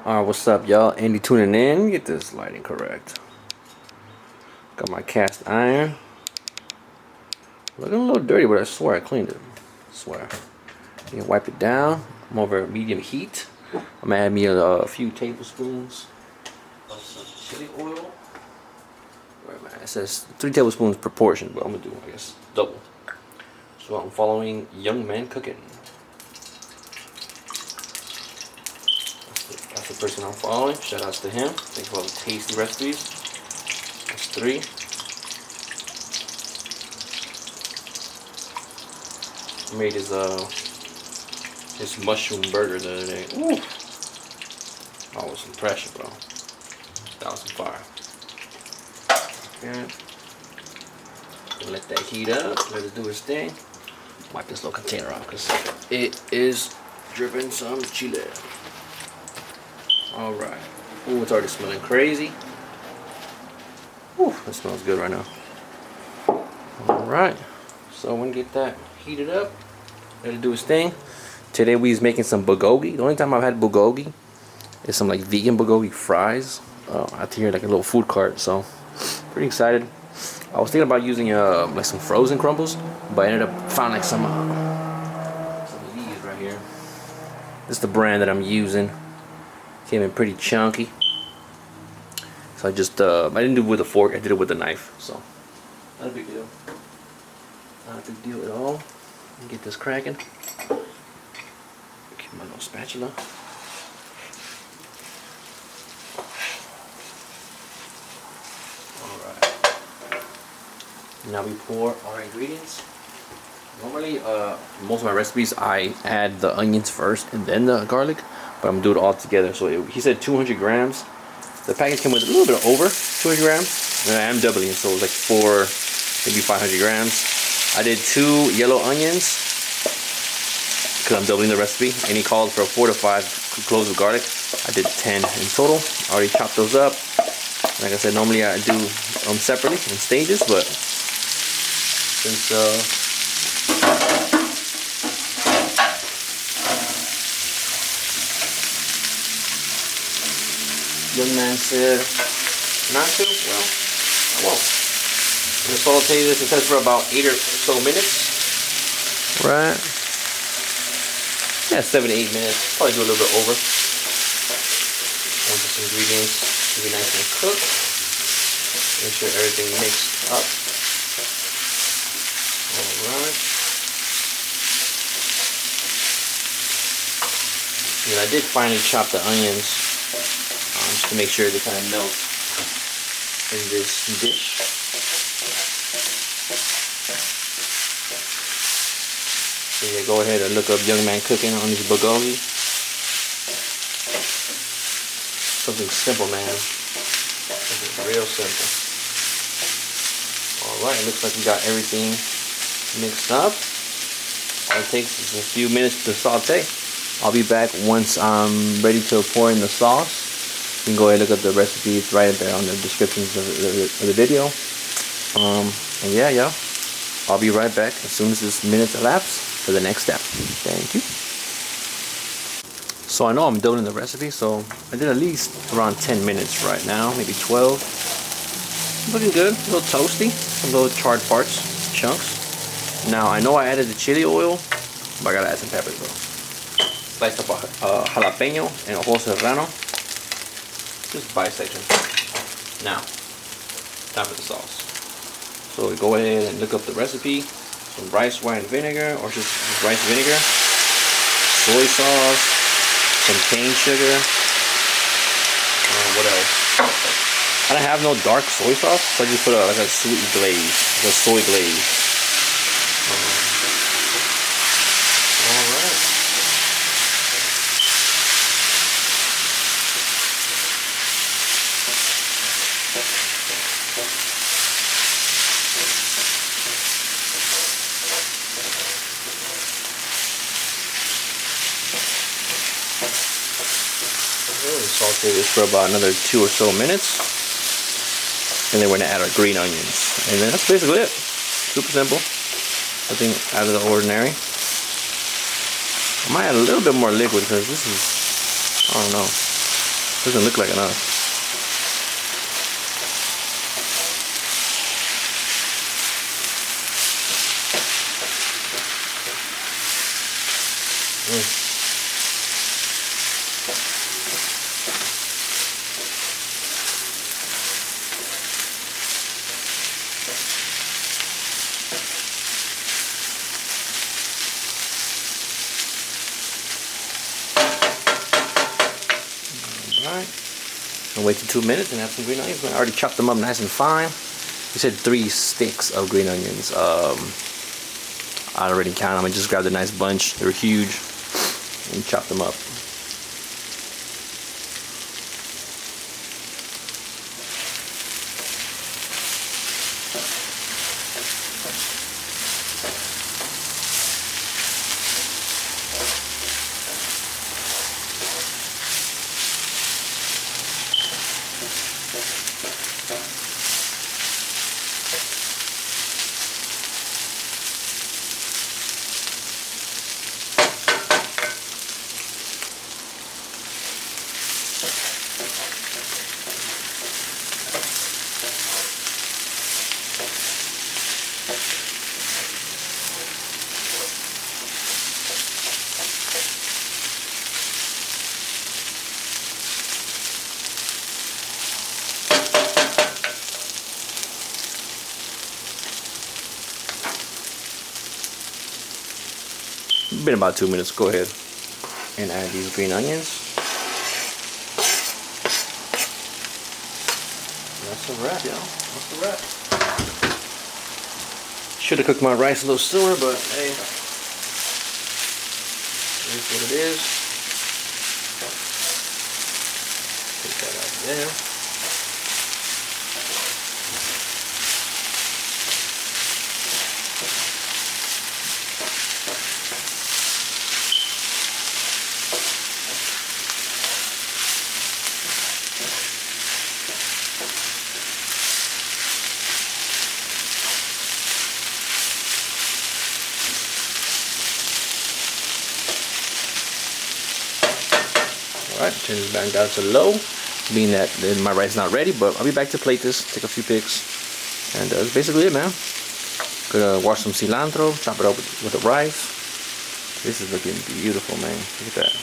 Alright, what's up, y'all? Andy tuning in. Get this lighting correct. Got my cast iron. Looking a little dirty, but I swear I cleaned it. I swear. You can wipe it down. I'm over medium heat. I'm gonna add me a few tablespoons of some chili oil. Where am I? It says 3 tablespoons per portion, but I'm gonna do, I guess, double. So I'm following Young Man Cooking. That's the person I'm following. Shout outs to him. Thanks for all the tasty recipes. That's 3. I made his mushroom burger the other day. Ooh. That was some pressure, bro. That was some fire. Okay. Let that heat up. Let it do its thing. Wipe this little container off because it is dripping some chile. Alright. Ooh, it's already smelling crazy. Ooh, that smells good right now. Alright. So I'm gonna get that heated up. Let it do its thing. Today we's making some bulgogi. The only time I've had bulgogi is some like vegan bulgogi fries. Out here like a little food cart, so pretty excited. I was thinking about using like some frozen crumbles, but I ended up found like some of these right here. This is the brand that I'm using. Came in pretty chunky. So I just I didn't do it with a fork, I did it with a knife. So not a big deal. Not a big deal at all. Let me get this cracking. Get my little spatula. Alright. Now we pour our ingredients. Normally, most of my recipes I add the onions first and then the garlic, but I'm doing it all together. So he said 200 grams. The package came with a little bit over 200 grams, and I am doubling it, so it was like 4, maybe 500 grams. I did 2 yellow onions because I'm doubling the recipe, and he called for 4 to 5 cloves of garlic. I did 10 in total. I already chopped those up. Like I said, normally I do them separately in stages, but since young man said not to, well, I won't. I'm gonna saute this and set it for about 8 or so minutes. Right. Yeah, 7 to 8 minutes. Probably do a little bit over. Want this ingredients to be nice and cooked. Make sure everything mixed up. Alright. And I did finally chop the onions just to make sure they kind of melt in this dish. So yeah, go ahead and look up Young Man Cooking on this bulgogi. Something simple, man. Something real simple. Alright, it looks like we got everything mixed up. All it takes is a few minutes to saute. I'll be back once I'm ready to pour in the sauce. You can go ahead and look up the recipe. It's right there on the descriptions of the video. And yeah, y'all. I'll be right back as soon as this minutes elapse for the next step. Thank you. So I know I'm doubling the recipe, so I did at least around 10 minutes right now, maybe 12. Looking good, a little toasty, some little charred parts, chunks. Now I know I added the chili oil, but I gotta add some peppers though. Sliced up a jalapeno and a whole serrano. Just bisection. Now, time for the sauce. So we go ahead and look up the recipe. Some rice wine vinegar, or just rice vinegar. Soy sauce. Some cane sugar. What else? I don't have no dark soy sauce, so I just put like a sweet glaze, like a soy glaze. Alright. Saute this for about another 2 or so minutes, and then we're gonna add our green onions, and then that's basically it. Super simple, nothing out of the ordinary. I might add a little bit more liquid because this is, I don't know, Doesn't look like enough. Alright. I'll wait till 2 minutes and have some green onions. I already chopped them up nice and fine. You said 3 sticks of green onions. I already count them. I just grabbed a nice bunch. They were huge and chopped them up. Been about 2 minutes. Go ahead and add these green onions. That's a wrap, y'all. That's a wrap. Should have cooked my rice a little sooner, but hey, it is what it is. Take that out there. Alright, turn this back down to low, being that my rice is not ready, but I'll be back to plate this, take a few pics, and that's basically it, man. Gonna wash some cilantro, chop it up with the rice. This is looking beautiful, man. Look at that.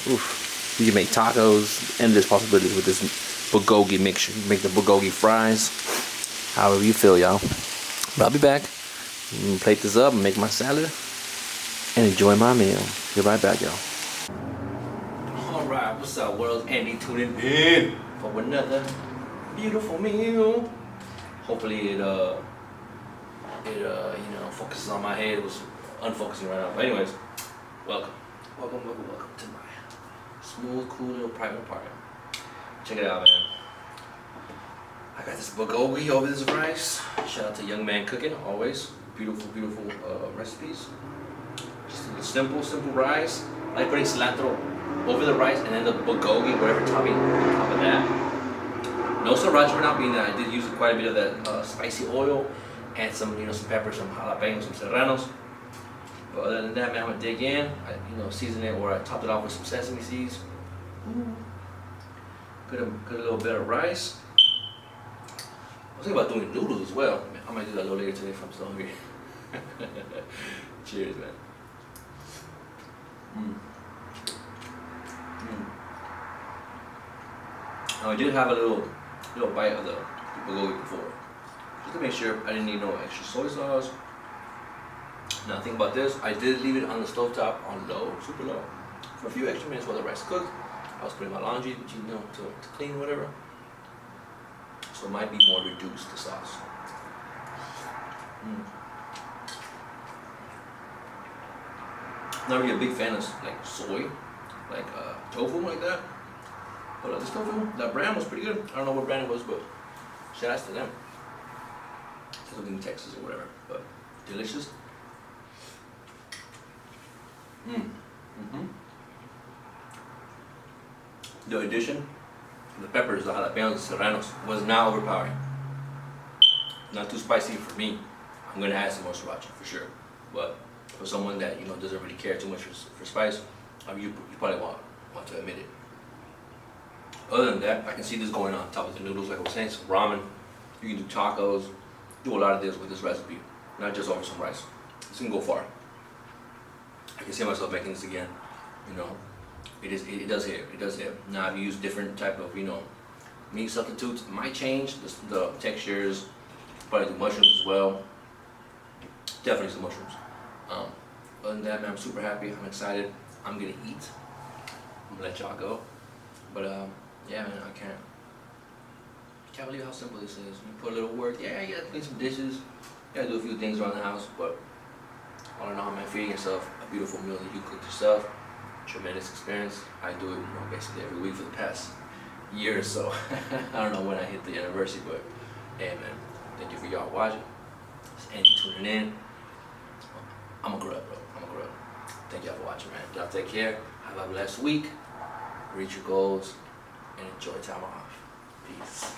Oof. You can make tacos, endless possibilities with this bulgogi mixture. You can make the bulgogi fries, however you feel, y'all. But I'll be back, plate this up, and make my salad, and enjoy my meal. Be right back, y'all. Alright, what's up world? Andy tuning in for another beautiful meal. Hopefully it you know, focuses on my head. It was unfocusing right now. But anyways, welcome to my smooth, cool little private apartment. Check it out, man. I got this bulgogi over this rice. Shout out to Young Man Cooking, always. Beautiful recipes. Just a simple rice. I like putting cilantro over the rice and then the bulgogi, whatever topping on top of that. No sriracha now, being that I did use quite a bit of that spicy oil and some, you know, some pepper, some jalapenos, some serranos. But other than that, man, I'm gonna dig in. I, you know, season it, or I topped it off with some sesame seeds. Ooh. Put a little bit of rice. I was thinking about doing noodles as well. I might do that a little later today if I'm still hungry. Cheers, man. Now I did have a little bite of the bulgogi before, just to make sure I didn't need no extra soy sauce. Now think about this, I did leave it on the stovetop on low, super low, for a few extra minutes while the rice cooked. I was putting my laundry, you know, to clean whatever. So it might be more reduced, the sauce. Not really a big fan of like soy, like tofu like that. But this tofu, that brand was pretty good. I don't know what brand it was, but shout outs to them. It's in Texas or whatever, but delicious. The addition, the peppers, the jalapenos, the serranos was not overpowering. Not too spicy for me. I'm gonna add some more sriracha for sure. But for someone that, you know, doesn't really care too much for spice, you probably want to admit it. Other than that, I can see this going on top of the noodles, like I was saying, some ramen. You can do tacos, do a lot of this with this recipe, not just over some rice. This can go far. I can see myself making this again. You know, it does hit. It does hit. Now I've used different type of meat substitutes. It might change the textures. Probably do mushrooms as well. Definitely some mushrooms. Other than that, man, I'm super happy. I'm excited. I'm gonna eat. I'm gonna let y'all go. But yeah, man, I can't believe how simple this is. You put a little work. Yeah, you gotta clean some dishes. You gotta do a few things around the house. But all in all, man, feeding yourself a beautiful meal that you cooked yourself. Tremendous experience. I do it, basically every week for the past year or so. I don't know when I hit the anniversary, but hey, man, thank you for y'all watching. And you tuning in. I'm a grub, bro. I'm a grub. Thank y'all for watching, man. Y'all take care. Have a blessed week. Reach your goals and enjoy time off. Peace.